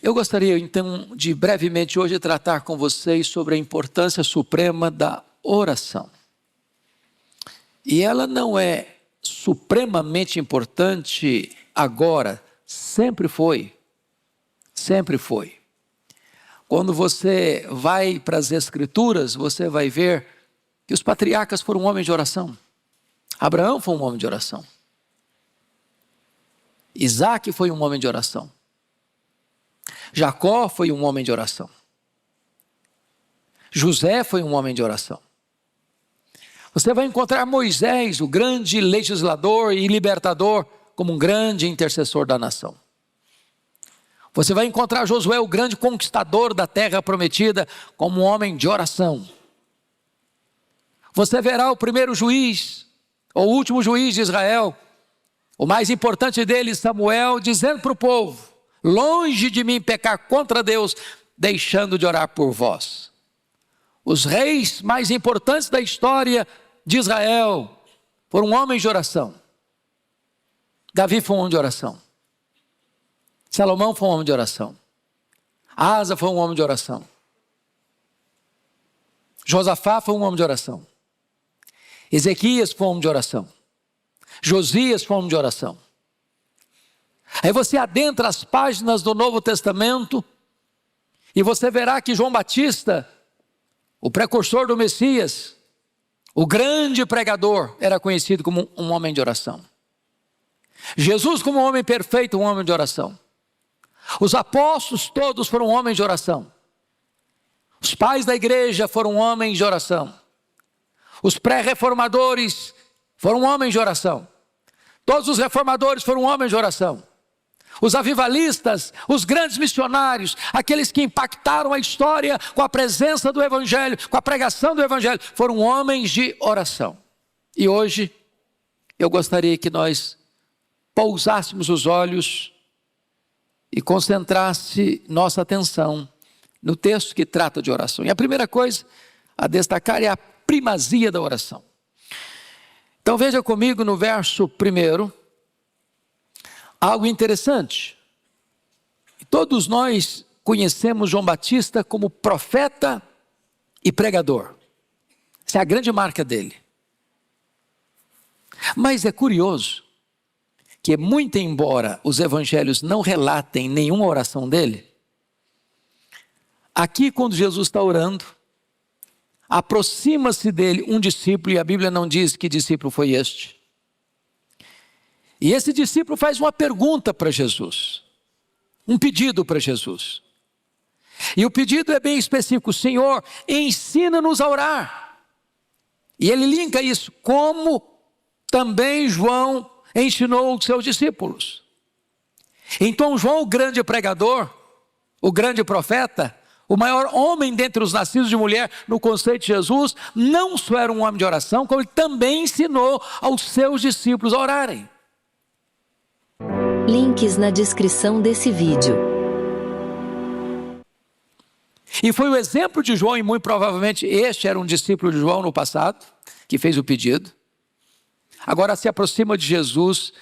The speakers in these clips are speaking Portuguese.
Eu gostaria então de brevemente hoje tratar com vocês sobre a importância suprema da oração. E ela não é supremamente importante agora, sempre foi. Sempre foi. Quando você vai para as Escrituras, você vai ver que os patriarcas foram homens de oração. Abraão foi um homem de oração. Isaac foi um homem de oração. Jacó foi um homem de oração. José foi um homem de oração. Você vai encontrar Moisés, o grande legislador e libertador, como um grande intercessor da nação. Você vai encontrar Josué, o grande conquistador da terra prometida, como um homem de oração. Você verá o primeiro juiz, ou o último juiz de Israel, o mais importante deles, Samuel, dizendo para o povo: longe de mim pecar contra Deus, deixando de orar por vós. Os reis mais importantes da história de Israel foram homens de oração. Davi foi um homem de oração. Salomão foi um homem de oração. Asa foi um homem de oração. Josafá foi um homem de oração. Ezequias foi um homem de oração. Josias foi um homem de oração. Aí você adentra as páginas do Novo Testamento e você verá que João Batista, o precursor do Messias, o grande pregador, era conhecido como um homem de oração. Jesus, como um homem perfeito, um homem de oração. Os apóstolos todos foram homens de oração. Os pais da igreja foram homens de oração. Os pré-reformadores foram homens de oração. Todos os reformadores foram homens de oração. Os avivalistas, os grandes missionários, aqueles que impactaram a história com a presença do Evangelho, com a pregação do Evangelho, foram homens de oração. E hoje, eu gostaria que nós pousássemos os olhos e concentrasse nossa atenção no texto que trata de oração. E a primeira coisa a destacar é a primazia da oração. Então veja comigo no verso 1, algo interessante. Todos nós conhecemos João Batista como profeta e pregador. Essa é a grande marca dele. Mas é curioso que, muito embora os evangelhos não relatem nenhuma oração dele, aqui quando Jesus está orando, aproxima-se dele um discípulo, e a Bíblia não diz que discípulo foi este. E esse discípulo faz uma pergunta para Jesus, um pedido para Jesus. E o pedido é bem específico: Senhor, ensina-nos a orar. E ele linka isso, como também João ensinou os seus discípulos. Então João, o grande pregador, o grande profeta, o maior homem dentre os nascidos de mulher no conceito de Jesus, não só era um homem de oração, como ele também ensinou aos seus discípulos a orarem. Links na descrição desse vídeo. E foi o exemplo de João, e muito provavelmente este era um discípulo de João no passado, que fez o pedido. Agora se aproxima de Jesus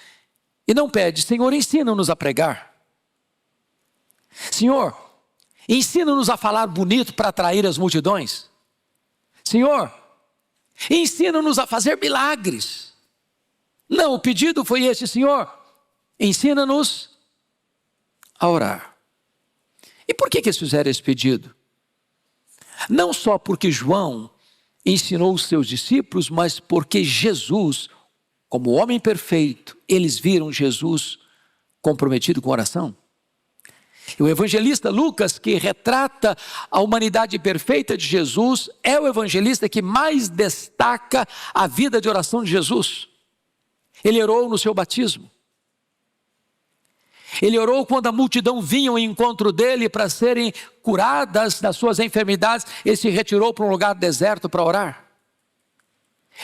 e não pede: Senhor, ensina-nos a pregar. Senhor, ensina-nos a falar bonito para atrair as multidões. Senhor, ensina-nos a fazer milagres. Não, o pedido foi este: Senhor, ensina-nos a orar. E por que eles fizeram esse pedido? Não só porque João ensinou os seus discípulos, mas porque Jesus, como homem perfeito, eles viram Jesus comprometido com oração. E o evangelista Lucas, que retrata a humanidade perfeita de Jesus, é o evangelista que mais destaca a vida de oração de Jesus. Ele orou no seu batismo. Ele orou quando a multidão vinha ao encontro dele para serem curadas das suas enfermidades. Ele se retirou para um lugar deserto para orar.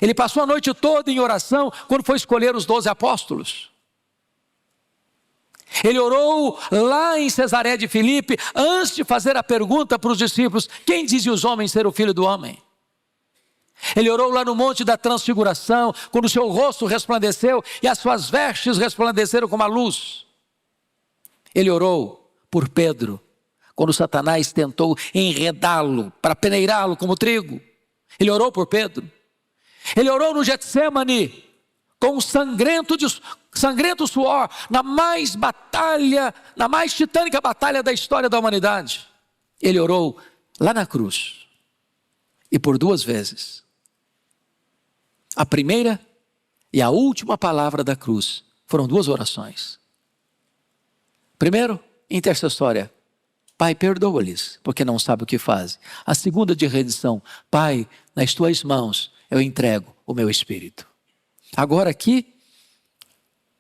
Ele passou a noite toda em oração quando foi escolher os 12 apóstolos. Ele orou lá em Cesareia de Filipe, antes de fazer a pergunta para os discípulos: quem dizem os homens ser o filho do homem? Ele orou lá no Monte da Transfiguração, quando o seu rosto resplandeceu e as suas vestes resplandeceram como a luz. Ele orou por Pedro quando Satanás tentou enredá-lo, para peneirá-lo como trigo. Ele orou por Pedro. Ele orou no Getsemane, com um sangrento suor, na mais titânica batalha da história da humanidade. Ele orou lá na cruz, e por 2 vezes. A primeira e a última palavra da cruz foram 2 orações. Primeiro, intercessória: Pai, perdoa-lhes, porque não sabem o que fazem. A segunda, de rendição: Pai, nas tuas mãos eu entrego o meu espírito. Agora aqui,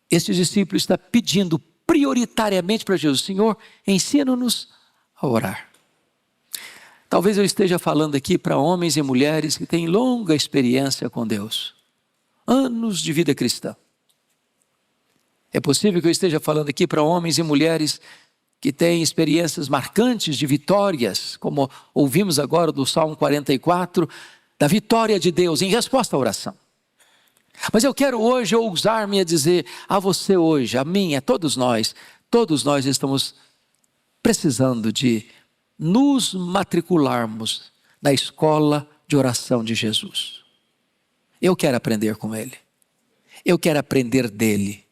esse discípulo está pedindo prioritariamente para Jesus: Senhor, ensina-nos a orar. Talvez eu esteja falando aqui para homens e mulheres que têm longa experiência com Deus, anos de vida cristã. É possível que eu esteja falando aqui para homens e mulheres que têm experiências marcantes de vitórias, como ouvimos agora do Salmo 44, da vitória de Deus em resposta à oração. Mas eu quero hoje ousar-me a dizer a você hoje, a mim, a todos nós estamos precisando de nos matricularmos na escola de oração de Jesus. Eu quero aprender com Ele. Eu quero aprender dEle.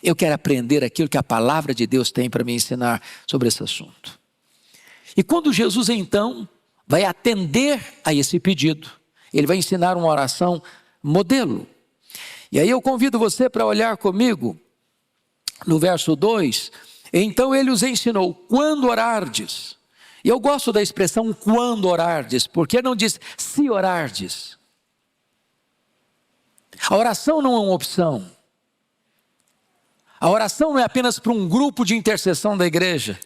Eu quero aprender aquilo que a palavra de Deus tem para me ensinar sobre esse assunto. E quando Jesus então vai atender a esse pedido, Ele vai ensinar uma oração modelo. E aí eu convido você para olhar comigo no verso 2. Então Ele os ensinou: quando orardes. E eu gosto da expressão quando orardes, porque não diz se orardes. A oração não é uma opção. A oração não é apenas para um grupo de intercessão da igreja,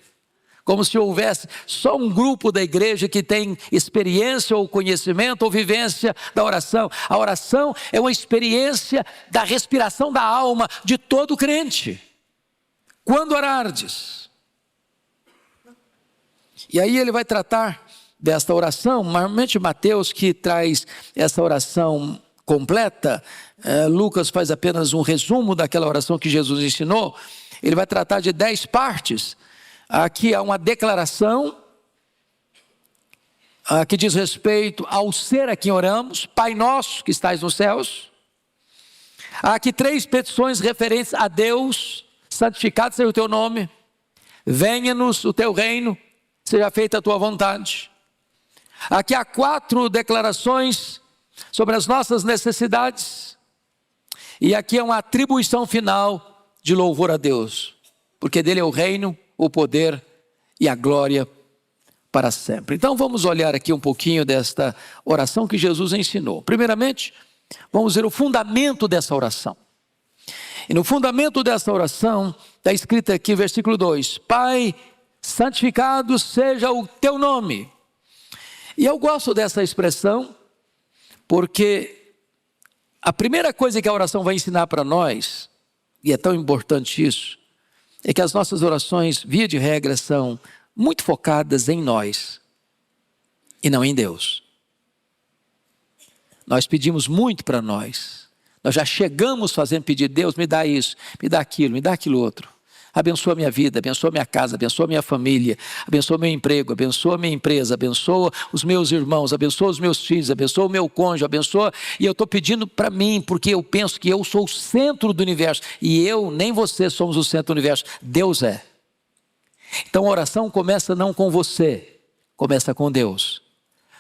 como se houvesse só um grupo da igreja que tem experiência ou conhecimento ou vivência da oração. A oração é uma experiência da respiração da alma de todo crente. Quando orardes. E aí ele vai tratar desta oração, normalmente Mateus que traz essa oração completa, Lucas faz apenas um resumo daquela oração que Jesus ensinou. Ele vai tratar de 10 partes. Aqui há uma declaração que diz respeito ao ser a quem oramos: Pai nosso que estais nos céus. Há aqui 3 petições referentes a Deus: santificado seja o teu nome, venha-nos o teu reino, seja feita a tua vontade. Aqui há 4 declarações sobre as nossas necessidades. E aqui é uma atribuição final de louvor a Deus, porque dele é o reino, o poder e a glória para sempre. Então vamos olhar aqui um pouquinho desta oração que Jesus ensinou. Primeiramente, vamos ver o fundamento dessa oração. E no fundamento dessa oração está escrito aqui, versículo 2: Pai, santificado seja o teu nome. E eu gosto dessa expressão, porque a primeira coisa que a oração vai ensinar para nós, e é tão importante isso, é que as nossas orações, via de regra, são muito focadas em nós e não em Deus. Nós pedimos muito para nós. Nós já chegamos fazendo pedir: Deus, me dá isso, me dá aquilo outro. Abençoa minha vida, abençoa minha casa, abençoa minha família, abençoa meu emprego, abençoa minha empresa, abençoa os meus irmãos, abençoa os meus filhos, abençoa o meu cônjuge, abençoa. E eu estou pedindo para mim, porque eu penso que eu sou o centro do universo. E eu, nem você, somos o centro do universo. Deus é. Então a oração começa não com você, começa com Deus.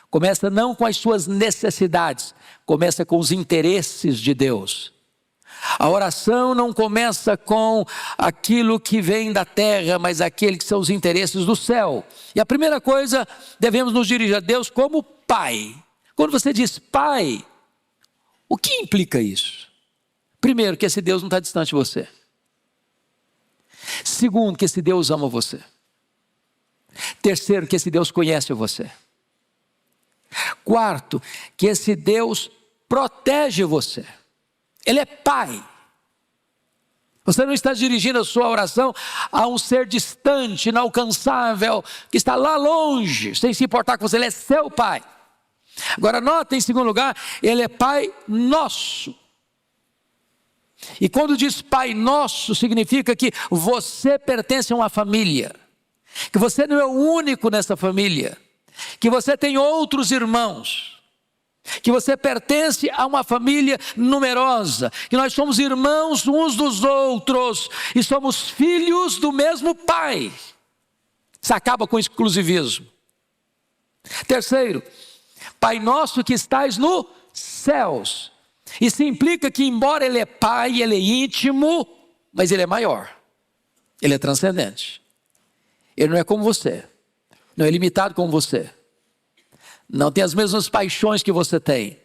Começa não com as suas necessidades, começa com os interesses de Deus. A oração não começa com aquilo que vem da terra, mas aquele que são os interesses do céu. E a primeira coisa, devemos nos dirigir a Deus como Pai. Quando você diz Pai, o que implica isso? Primeiro, que esse Deus não está distante de você. Segundo, que esse Deus ama você. Terceiro, que esse Deus conhece você. Quarto, que esse Deus protege você. Ele é Pai. Você não está dirigindo a sua oração a um ser distante, inalcançável, que está lá longe, sem se importar com você. Ele é seu Pai. Agora nota, em segundo lugar, Ele é Pai nosso. E quando diz Pai nosso, significa que você pertence a uma família. que você não é o único nessa família, que você tem outros irmãos, que você pertence a uma família numerosa, que nós somos irmãos uns dos outros e somos filhos do mesmo Pai. Isso acaba com o exclusivismo. Terceiro, Pai nosso que estais nos céus. Isso implica que, embora Ele é Pai, Ele é íntimo, mas Ele é maior, Ele é transcendente. Ele não é como você, não é limitado como você, não tem as mesmas paixões que você tem.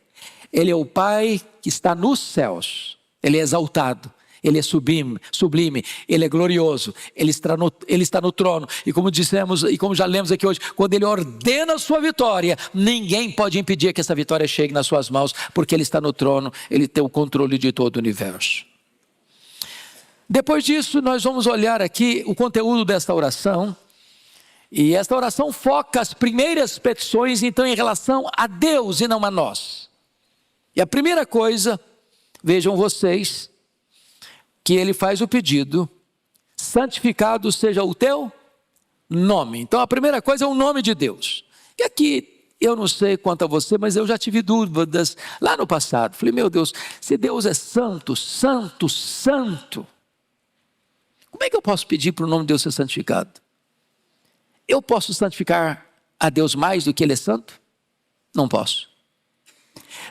Ele é o Pai que está nos céus, Ele é exaltado, Ele é sublime, Ele é glorioso, Ele está no trono. E como dissemos, e como já lemos aqui hoje, quando Ele ordena a sua vitória, ninguém pode impedir que essa vitória chegue nas suas mãos, porque Ele está no trono, Ele tem o controle de todo o universo. Depois disso, nós vamos olhar aqui o conteúdo desta oração. E esta oração foca as primeiras petições, então, em relação a Deus e não a nós. E a primeira coisa, vejam vocês, que ele faz o pedido: santificado seja o teu nome. Então a primeira coisa é o nome de Deus. E aqui, eu não sei quanto a você, mas eu já tive dúvidas lá no passado. Falei, meu Deus, se Deus é santo, santo, santo, como é que eu posso pedir para o nome de Deus ser santificado? Eu posso santificar a Deus mais do que Ele é santo? Não posso.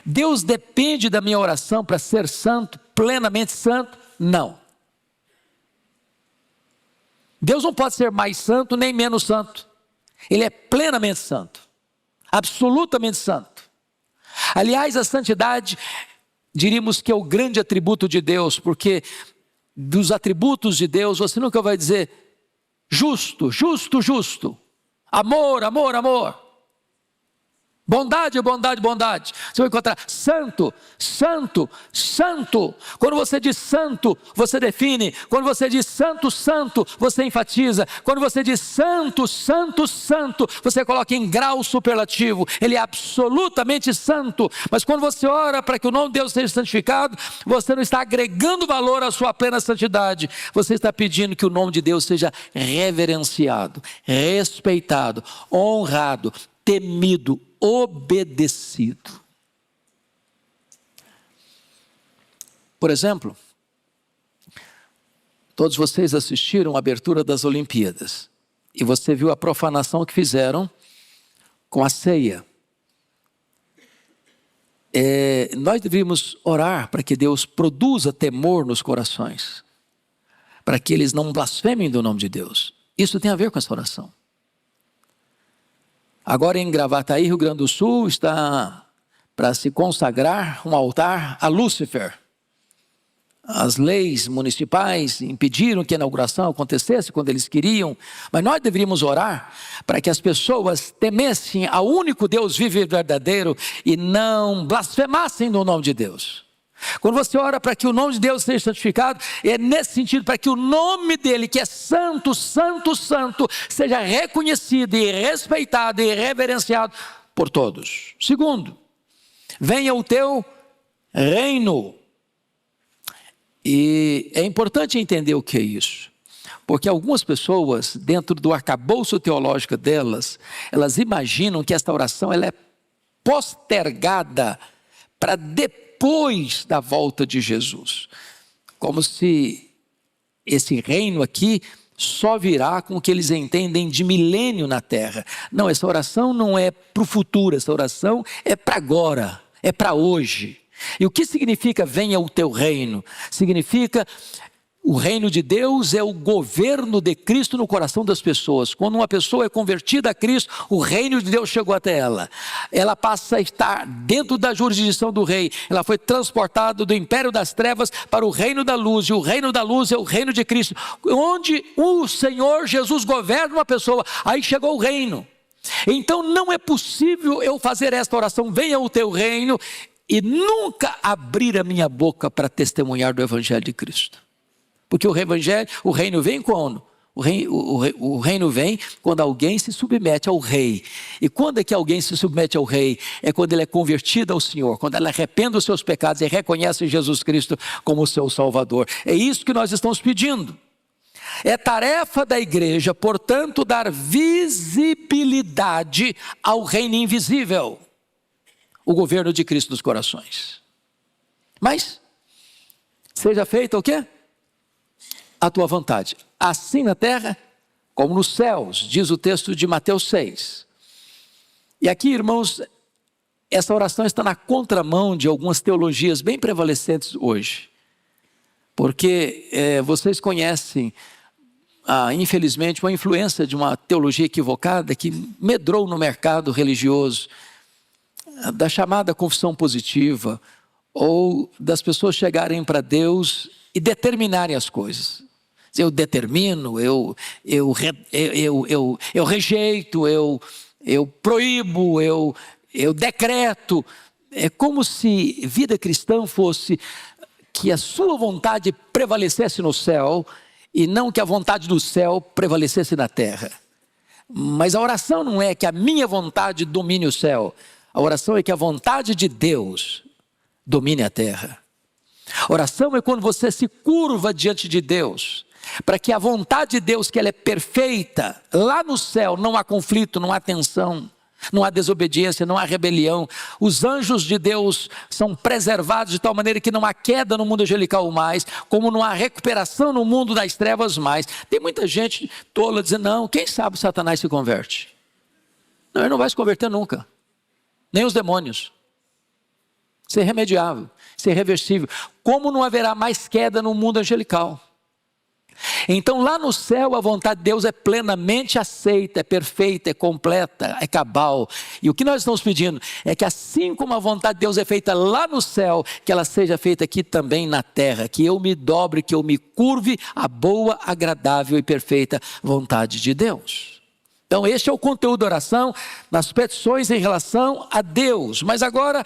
Deus depende da minha oração para ser santo, plenamente santo? Não. Deus não pode ser mais santo nem menos santo. Ele é plenamente santo, absolutamente santo. Aliás, a santidade, diríamos que é o grande atributo de Deus, porque dos atributos de Deus, você nunca vai dizer justo, justo, justo, amor, amor, amor, bondade, bondade, bondade. Você vai encontrar santo, santo, santo. Quando você diz santo, você define. Quando você diz santo, santo, você enfatiza. Quando você diz santo, santo, santo, você coloca em grau superlativo. Ele é absolutamente santo. Mas quando você ora para que o nome de Deus seja santificado, você não está agregando valor à sua plena santidade. Você está pedindo que o nome de Deus seja reverenciado, respeitado, honrado, temido, obedecido. Por exemplo, todos vocês assistiram a abertura das Olimpíadas e você viu a profanação que fizeram com a ceia. Nós deveríamos orar para que Deus produza temor nos corações, para que eles não blasfemem do nome de Deus. Isso tem a ver com essa oração. Agora em Gravataí, Rio Grande do Sul, está para se consagrar um altar a Lúcifer. As leis municipais impediram que a inauguração acontecesse quando eles queriam, mas nós deveríamos orar para que as pessoas temessem ao único Deus vivo e verdadeiro e não blasfemassem no nome de Deus. Quando você ora para que o nome de Deus seja santificado, é nesse sentido, para que o nome dele, que é santo, santo, santo, seja reconhecido e respeitado e reverenciado por todos. Segundo, venha o teu reino. E é importante entender o que é isso, porque algumas pessoas, dentro do arcabouço teológico delas, elas imaginam que esta oração ela é postergada para depois da volta de Jesus, como se esse reino aqui só virá com o que eles entendem de milênio na terra. Não, essa oração não é para o futuro, essa oração é para agora, é para hoje. E o que significa venha o teu reino? Significa o reino de Deus é o governo de Cristo no coração das pessoas. Quando uma pessoa é convertida a Cristo, o reino de Deus chegou até ela. Ela passa a estar dentro da jurisdição do rei. Ela foi transportada do império das trevas para o reino da luz. E o reino da luz é o reino de Cristo, onde o Senhor Jesus governa uma pessoa. Aí chegou o reino. Então não é possível eu fazer esta oração, venha o teu reino, e nunca abrir a minha boca para testemunhar do Evangelho de Cristo. Porque o reino vem quando? O reino vem quando alguém se submete ao rei. E quando é que alguém se submete ao rei? É quando ele é convertido ao Senhor, quando ele arrepende dos seus pecados e reconhece Jesus Cristo como o seu Salvador. É isso que nós estamos pedindo. É tarefa da igreja, portanto, dar visibilidade ao reino invisível, o governo de Cristo nos corações. Mas, seja feita o quê? A tua vontade, assim na terra como nos céus, diz o texto de Mateus 6. E aqui, irmãos, essa oração está na contramão de algumas teologias bem prevalecentes hoje. Porque vocês conhecem, infelizmente, uma influência de uma teologia equivocada que medrou no mercado religioso, da chamada confissão positiva, ou das pessoas chegarem para Deus e determinarem as coisas. Eu determino, eu rejeito, eu proíbo, eu decreto. É como se vida cristã fosse que a sua vontade prevalecesse no céu e não que a vontade do céu prevalecesse na terra. Mas a oração não é que a minha vontade domine o céu. A oração é que a vontade de Deus domine a terra. A oração é quando você se curva diante de Deus, para que a vontade de Deus, que ela é perfeita, lá no céu não há conflito, não há tensão, não há desobediência, não há rebelião. Os anjos de Deus são preservados de tal maneira que não há queda no mundo angelical mais, como não há recuperação no mundo das trevas mais. Tem muita gente tola dizendo, não, quem sabe Satanás se converte? Não, ele não vai se converter nunca, nem os demônios. Isso é irremediável, isso é irreversível. Como não haverá mais queda no mundo angelical? Então lá no céu a vontade de Deus é plenamente aceita, é perfeita, é completa, é cabal. E o que nós estamos pedindo é que assim como a vontade de Deus é feita lá no céu, que ela seja feita aqui também na terra, que eu me dobre, que eu me curve à boa, agradável e perfeita vontade de Deus. Então este é o conteúdo da oração, nas petições em relação a Deus. Mas agora,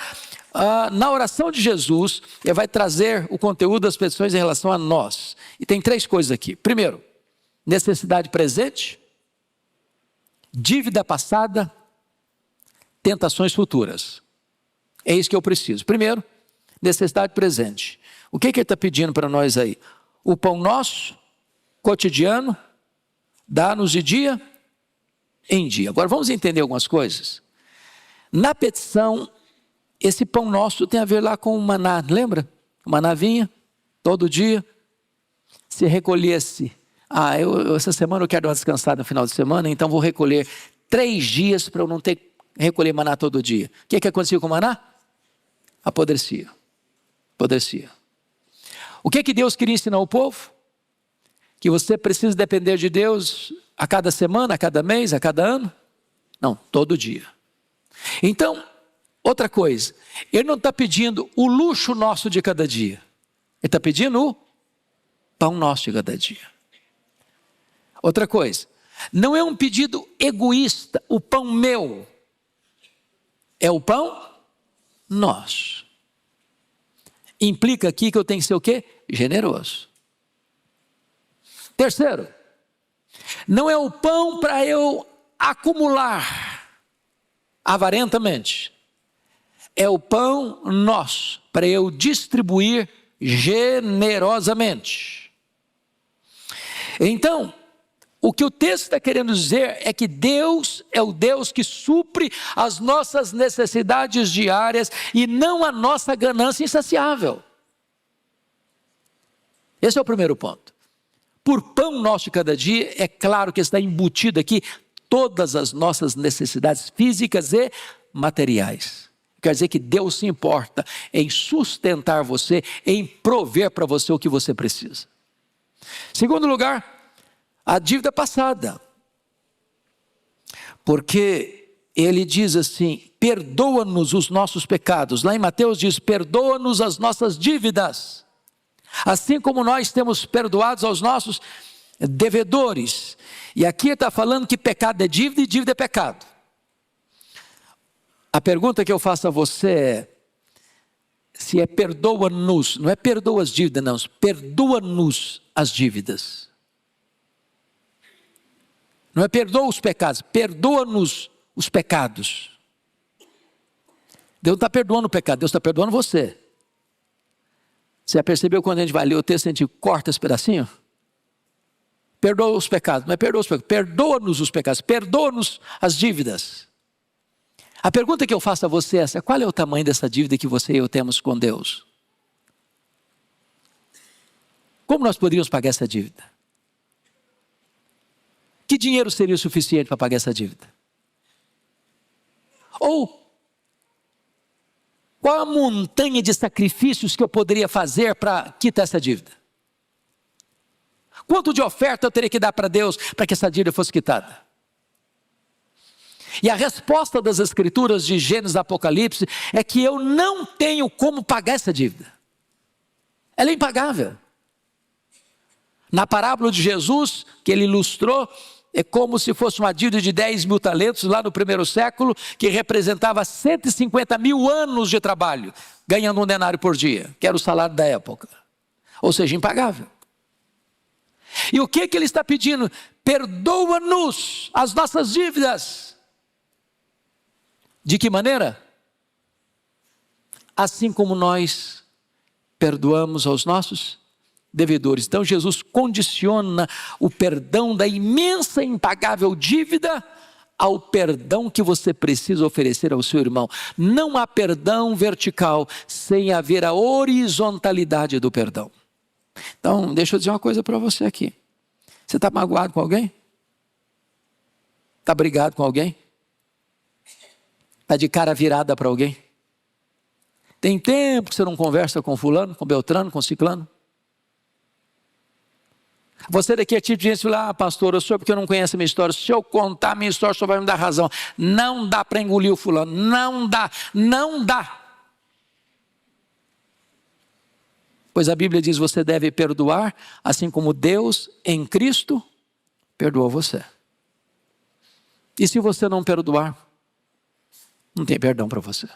na oração de Jesus, ele vai trazer o conteúdo das petições em relação a nós. E tem 3 coisas aqui. Primeiro, necessidade presente, dívida passada, tentações futuras. É isso que eu preciso. Primeiro, necessidade presente. O que ele está pedindo para nós aí? O pão nosso, cotidiano, dá-nos de dia em dia. Agora vamos entender algumas coisas. Na petição, esse pão nosso tem a ver lá com o maná, lembra? O maná vinha todo dia, se recolhesse. Essa semana eu quero dar uma descansada no final de semana, então vou recolher 3 dias para eu não ter que recolher maná todo dia. O que acontecia com o maná? Apodrecia. O que Deus queria ensinar ao povo? Que você precisa depender de Deus a cada semana, a cada mês, a cada ano? Não, todo dia. Então, outra coisa, ele não está pedindo o luxo nosso de cada dia. Ele está pedindo o pão nosso de cada dia. Outra coisa, não é um pedido egoísta, o pão meu. É o pão nosso. Implica aqui que eu tenho que ser o quê? Generoso. Terceiro, não é o pão para eu acumular avarentamente. É o pão nosso para eu distribuir generosamente. Então, o que o texto está querendo dizer é que Deus é o Deus que supre as nossas necessidades diárias e não a nossa ganância insaciável. Esse é o primeiro ponto. Por pão nosso de cada dia, é claro que está embutido aqui todas as nossas necessidades físicas e materiais. Quer dizer que Deus se importa em sustentar você, em prover para você o que você precisa. Segundo lugar, a dívida passada. Porque ele diz assim, perdoa-nos os nossos pecados. Lá em Mateus diz, perdoa-nos as nossas dívidas. Assim como nós temos perdoados aos nossos devedores. E aqui está falando que pecado é dívida e dívida é pecado. A pergunta que eu faço a você é, se é perdoa-nos, não é perdoa as dívidas, não, perdoa-nos as dívidas. Não é perdoa os pecados, perdoa-nos os pecados. Deus não está perdoando o pecado, Deus está perdoando você. Você já percebeu quando a gente vai ler o texto, a gente corta esse pedacinho? perdoa os pecados, não é perdoa os pecados, perdoa-nos os pecados, perdoa-nos as dívidas. A pergunta que eu faço a você é essa: qual é o tamanho dessa dívida que você e eu temos com Deus? Como nós poderíamos pagar essa dívida? Que dinheiro seria o suficiente para pagar essa dívida? Ou qual a montanha de sacrifícios que eu poderia fazer para quitar essa dívida? Quanto de oferta eu teria que dar para Deus para que essa dívida fosse quitada? E a resposta das Escrituras de Gênesis e Apocalipse é que eu não tenho como pagar essa dívida. Ela é impagável. Na parábola de Jesus, que ele ilustrou, é como se fosse uma dívida de 10 mil talentos lá no primeiro século, que representava 150 mil anos de trabalho, ganhando um denário por dia, que era o salário da época. Ou seja, impagável. E o que ele está pedindo? Perdoa-nos as nossas dívidas. De que maneira? Assim como nós perdoamos aos nossos devedores. Então Jesus condiciona o perdão da imensa e impagável dívida ao perdão que você precisa oferecer ao seu irmão. Não há perdão vertical sem haver a horizontalidade do perdão. Então, deixa eu dizer uma coisa para você aqui. Você está magoado com alguém? Está brigado com alguém? Está de cara virada para alguém? Tem tempo que você não conversa com fulano, com beltrano, com ciclano? Você daqui é tipo de gente que fala: pastor, eu sou porque eu não conheço a minha história. Se eu contar a minha história, o senhor vai me dar razão. Não dá para engolir o fulano. Não dá, não dá. Pois a Bíblia diz: você deve perdoar, assim como Deus em Cristo perdoou você. E se você não perdoar, não tem perdão para você.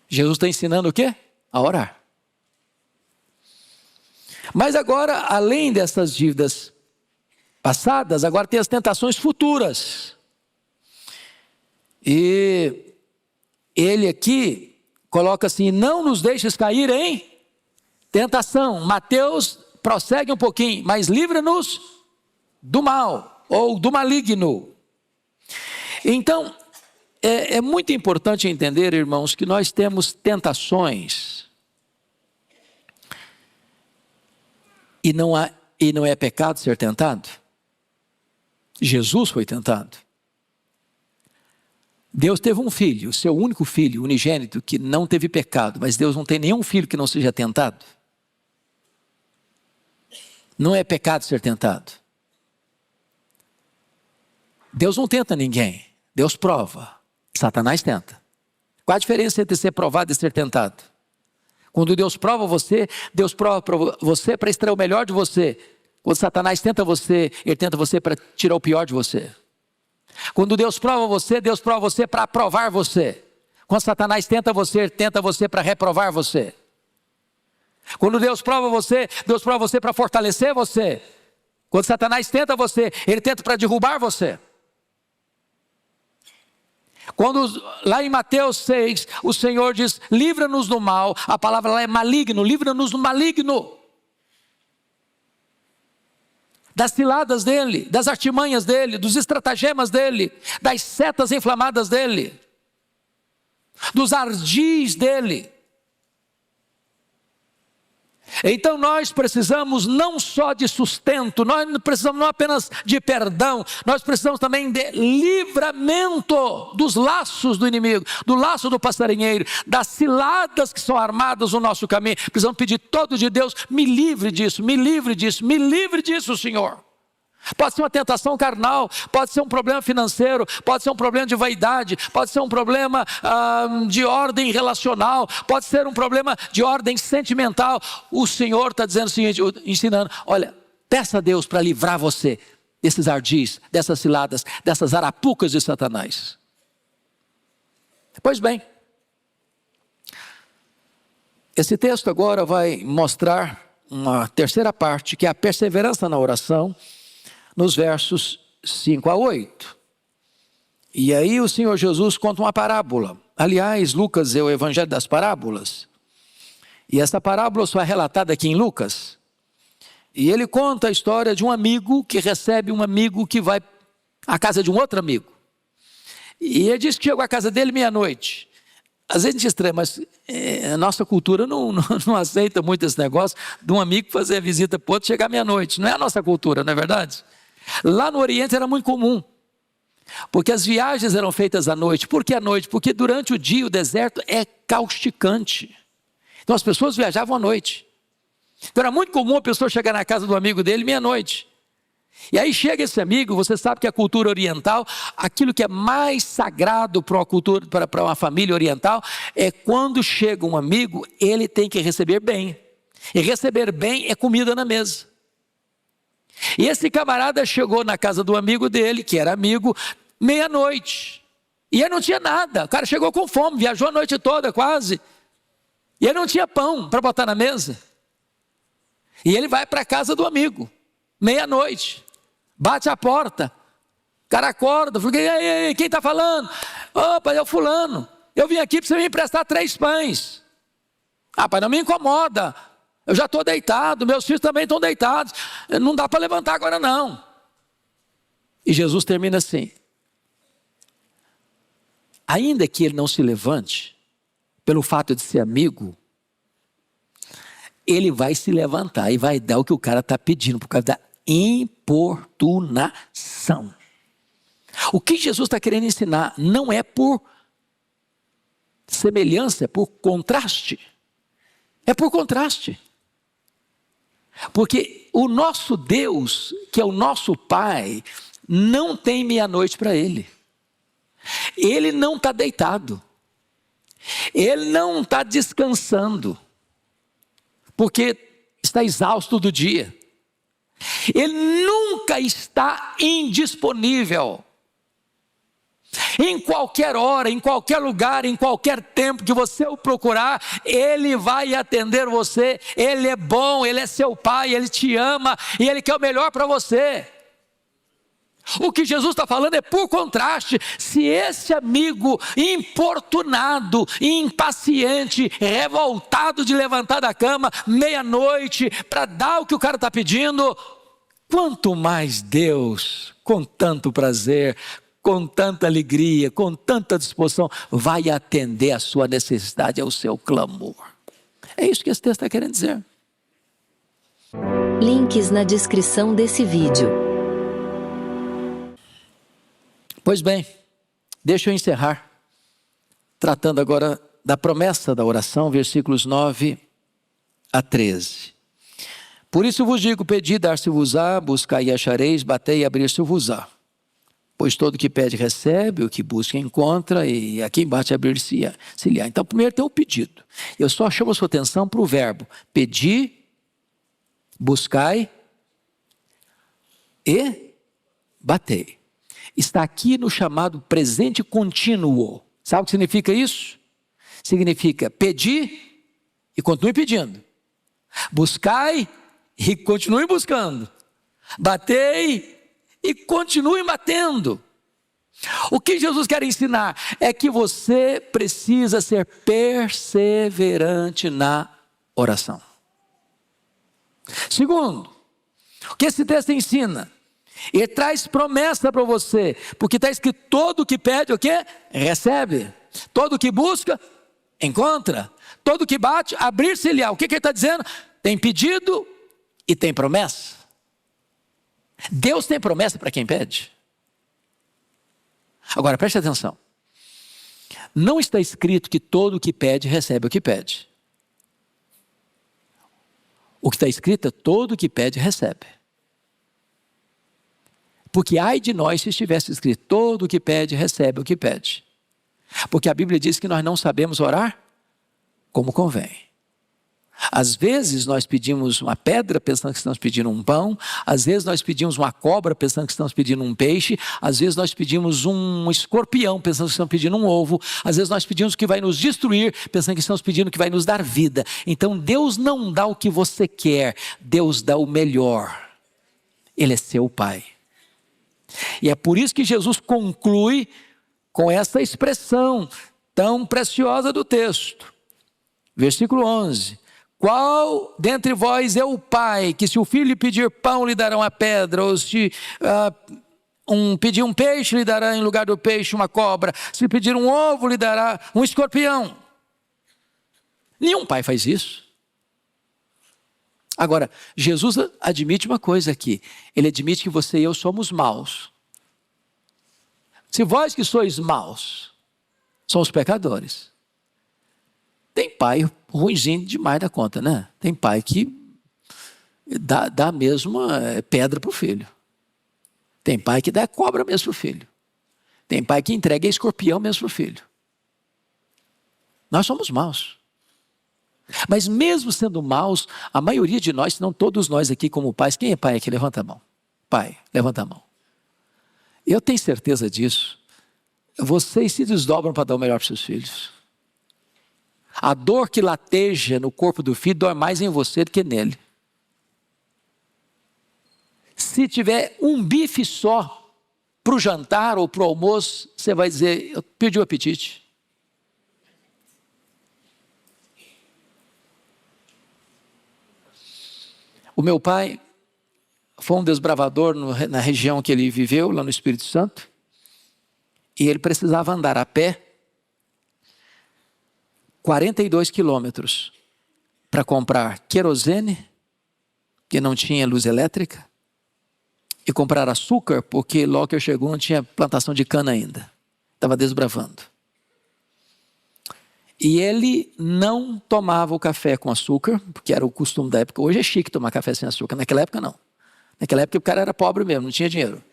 Jesus está ensinando o quê? A orar. Mas agora, além dessas dívidas passadas, agora tem as tentações futuras. E ele aqui coloca assim: não nos deixes cair em tentação. Mateus prossegue um pouquinho: mas livra-nos do mal, ou do maligno. Então, é muito importante entender, irmãos, que nós temos tentações. E não é pecado ser tentado. Jesus foi tentado. Deus teve um filho, o seu único filho, unigênito, que não teve pecado. Mas Deus não tem nenhum filho que não seja tentado. Não é pecado ser tentado. Deus não tenta ninguém. Deus prova. Satanás tenta. Qual a diferença entre ser provado e ser tentado? Quando Deus prova você para você para extrair o melhor de você. Quando Satanás tenta você, ele tenta você para tirar o pior de você. Quando Deus prova você para aprovar você. Quando Satanás tenta você, ele tenta você para reprovar você. Quando Deus prova você para fortalecer você. Quando Satanás tenta você, ele tenta para derrubar você. Quando lá em Mateus 6, o Senhor diz: livra-nos do mal, a palavra lá é maligno, livra-nos do maligno. Das ciladas dele, das artimanhas dele, dos estratagemas dele, das setas inflamadas dele, dos ardis dele. Então nós precisamos não só de sustento, nós precisamos não apenas de perdão, nós precisamos também de livramento dos laços do inimigo, do laço do passarinheiro, das ciladas que são armadas no nosso caminho. Precisamos pedir todo de Deus: me livre disso, me livre disso, me livre disso, Senhor. Pode ser uma tentação carnal, pode ser um problema financeiro, pode ser um problema de vaidade, pode ser um problema de ordem relacional, pode ser um problema de ordem sentimental. O Senhor está dizendo o seguinte, ensinando: olha, peça a Deus para livrar você desses ardis, dessas ciladas, dessas arapucas de Satanás. Pois bem, esse texto agora vai mostrar uma terceira parte, que é a perseverança na oração, nos versos 5 a 8. E aí o Senhor Jesus conta uma parábola. Aliás, Lucas é o evangelho das parábolas. E essa parábola só é relatada aqui em Lucas. E ele conta a história de um amigo que recebe um amigo que vai à casa de um outro amigo. E ele diz que chegou à casa dele meia-noite. Às vezes a gente estranha, mas a nossa cultura não aceita muito esse negócio de um amigo fazer a visita para o outro chegar meia-noite. Não é a nossa cultura, não é verdade? Lá no Oriente era muito comum, porque as viagens eram feitas à noite. Por que à noite? Porque durante o dia o deserto é causticante. Então as pessoas viajavam à noite. Então era muito comum a pessoa chegar na casa do amigo dele meia-noite. E aí chega esse amigo, você sabe que a cultura oriental, aquilo que é mais sagrado para uma cultura, para uma família oriental, é quando chega um amigo, ele tem que receber bem. E receber bem é comida na mesa. E esse camarada chegou na casa do amigo dele, que era amigo, meia-noite. E ele não tinha nada, o cara chegou com fome, viajou a noite toda quase. E ele não tinha pão para botar na mesa. E ele vai para a casa do amigo, meia-noite, bate a porta, o cara acorda, fala, ei, quem está falando? Opa, é o fulano, eu vim aqui para você me emprestar 3 pães. Ah, pai, não me incomoda, eu já estou deitado, meus filhos também estão deitados, não dá para levantar agora não. E Jesus termina assim, ainda que ele não se levante, pelo fato de ser amigo, ele vai se levantar e vai dar o que o cara está pedindo, por causa da importunação. O que Jesus está querendo ensinar não é por semelhança, é por contraste. É por contraste. Porque o nosso Deus, que é o nosso Pai, não tem meia-noite para Ele. Ele não está deitado. Ele não está descansando, porque está exausto do dia. Ele nunca está indisponível. Em qualquer hora, em qualquer lugar, em qualquer tempo que você o procurar, Ele vai atender você. Ele é bom, Ele é seu Pai, Ele te ama e Ele quer o melhor para você. O que Jesus está falando é por contraste. Se esse amigo importunado, impaciente, revoltado de levantar da cama meia-noite para dar o que o cara está pedindo, quanto mais Deus, com tanto prazer, com tanta alegria, com tanta disposição, vai atender a sua necessidade, ao seu clamor. É isso que esse texto está querendo dizer. Links na descrição desse vídeo. Pois bem, deixa eu encerrar, tratando agora da promessa da oração, versículos 9 a 13. Por isso vos digo, pedi, dar-se-vos-á, buscai e achareis, batei e abrir-se-vos-á. Pois todo que pede recebe, o que busca encontra, e a quem bate abrir-se-lhe-á. Então primeiro tem o pedido. Eu só chamo a sua atenção para o verbo pedir, buscai e batei. Está aqui no chamado presente contínuo. Sabe o que significa isso? Significa pedir e continue pedindo. Buscai e continue buscando. Batei e continue batendo. O que Jesus quer ensinar é que você precisa ser perseverante na oração. Segundo, o que esse texto ensina? Ele traz promessa para você, porque está escrito, todo que pede o quê? Recebe. Todo que busca, encontra. Todo que bate, abrir-se-lhe-á. O que ele está dizendo? Tem pedido e tem promessa. Deus tem promessa para quem pede. Agora preste atenção. Não está escrito que todo que pede recebe o que pede. O que está escrito é todo que pede recebe. Porque ai de nós se estivesse escrito, todo o que pede, recebe o que pede. Porque a Bíblia diz que nós não sabemos orar como convém. Às vezes nós pedimos uma pedra pensando que estamos pedindo um pão, às vezes nós pedimos uma cobra pensando que estamos pedindo um peixe, às vezes nós pedimos um escorpião pensando que estamos pedindo um ovo, às vezes nós pedimos o que vai nos destruir pensando que estamos pedindo o que vai nos dar vida. Então Deus não dá o que você quer, Deus dá o melhor. Ele é seu Pai. E é por isso que Jesus conclui com essa expressão tão preciosa do texto. Versículo 11. Qual dentre vós é o pai, que se o filho lhe pedir pão, lhe dará uma pedra, ou se pedir um peixe, lhe dará em lugar do peixe uma cobra, se pedir um ovo, lhe dará um escorpião? Nenhum pai faz isso. Agora, Jesus admite uma coisa aqui, ele admite que você e eu somos maus. Se vós que sois maus, somos pecadores. Tem pai ruinzinho demais da conta, né? Tem pai que dá mesmo pedra para o filho. Tem pai que dá cobra mesmo para o filho. Tem pai que entrega escorpião mesmo para o filho. Nós somos maus. Mas mesmo sendo maus, a maioria de nós, se não todos nós aqui como pais, quem é pai aqui? Levanta a mão. Pai, levanta a mão. Eu tenho certeza disso. Vocês se desdobram para dar o melhor para seus filhos. A dor que lateja no corpo do filho dói mais em você do que nele. Se tiver um bife só para o jantar ou para o almoço, você vai dizer, eu perdi o apetite. O meu pai foi um desbravador na região que ele viveu, lá no Espírito Santo, e ele precisava andar a pé 42 quilômetros para comprar querosene, que não tinha luz elétrica, e comprar açúcar, porque logo que eu chegou não tinha plantação de cana ainda, estava desbravando. E ele não tomava o café com açúcar, porque era o costume da época. Hoje é chique tomar café sem açúcar, naquela época não. Naquela época o cara era pobre mesmo, não tinha dinheiro.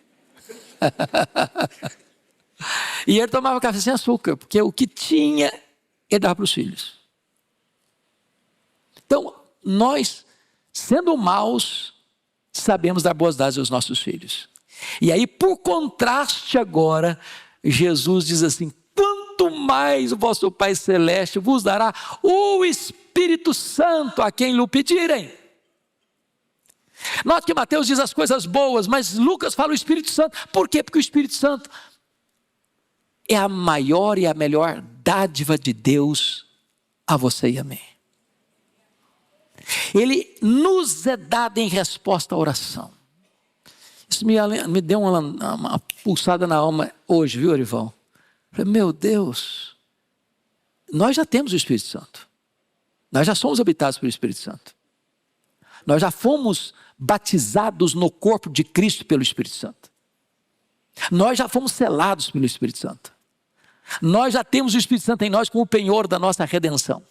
E ele tomava café sem açúcar, porque o que tinha, ele dava para os filhos. Então, nós, sendo maus, sabemos dar boas dádivas aos nossos filhos. E aí, por contraste agora, Jesus diz assim, quanto mais o vosso Pai Celeste vos dará o Espírito Santo a quem lhe pedirem. Note que Mateus diz as coisas boas, mas Lucas fala o Espírito Santo. Por quê? Porque o Espírito Santo é a maior e a melhor dádiva de Deus a você e a mim. Ele nos é dado em resposta à oração. Isso me deu uma pulsada na alma hoje, viu, Orival? Falei, meu Deus, nós já temos o Espírito Santo. Nós já somos habitados pelo Espírito Santo. Nós já fomos batizados no corpo de Cristo pelo Espírito Santo. Nós já fomos selados pelo Espírito Santo. Nós já temos o Espírito Santo em nós como o penhor da nossa redenção.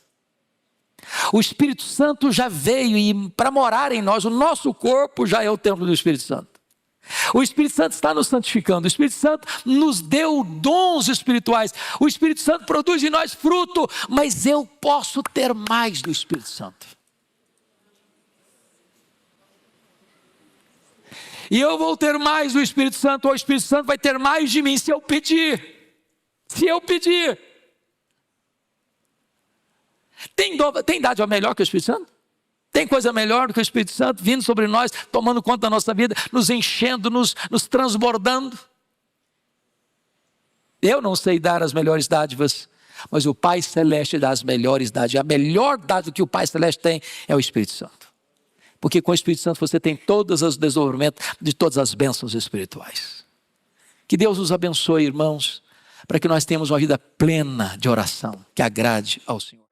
O Espírito Santo já veio e para morar em nós, o nosso corpo já é o templo do Espírito Santo. O Espírito Santo está nos santificando, o Espírito Santo nos deu dons espirituais, o Espírito Santo produz em nós fruto, mas eu posso ter mais do Espírito Santo. E eu vou ter mais do Espírito Santo, ou o Espírito Santo vai ter mais de mim se eu pedir. Se eu pedir. Tem dádiva melhor que o Espírito Santo? Tem coisa melhor do que o Espírito Santo vindo sobre nós, tomando conta da nossa vida, nos enchendo, nos transbordando? Eu não sei dar as melhores dádivas, mas o Pai Celeste dá as melhores dádivas. A melhor dádiva que o Pai Celeste tem é o Espírito Santo. Porque com o Espírito Santo você tem todos os desenvolvimentos de todas as bênçãos espirituais. Que Deus os abençoe, irmãos, para que nós tenhamos uma vida plena de oração, que agrade ao Senhor.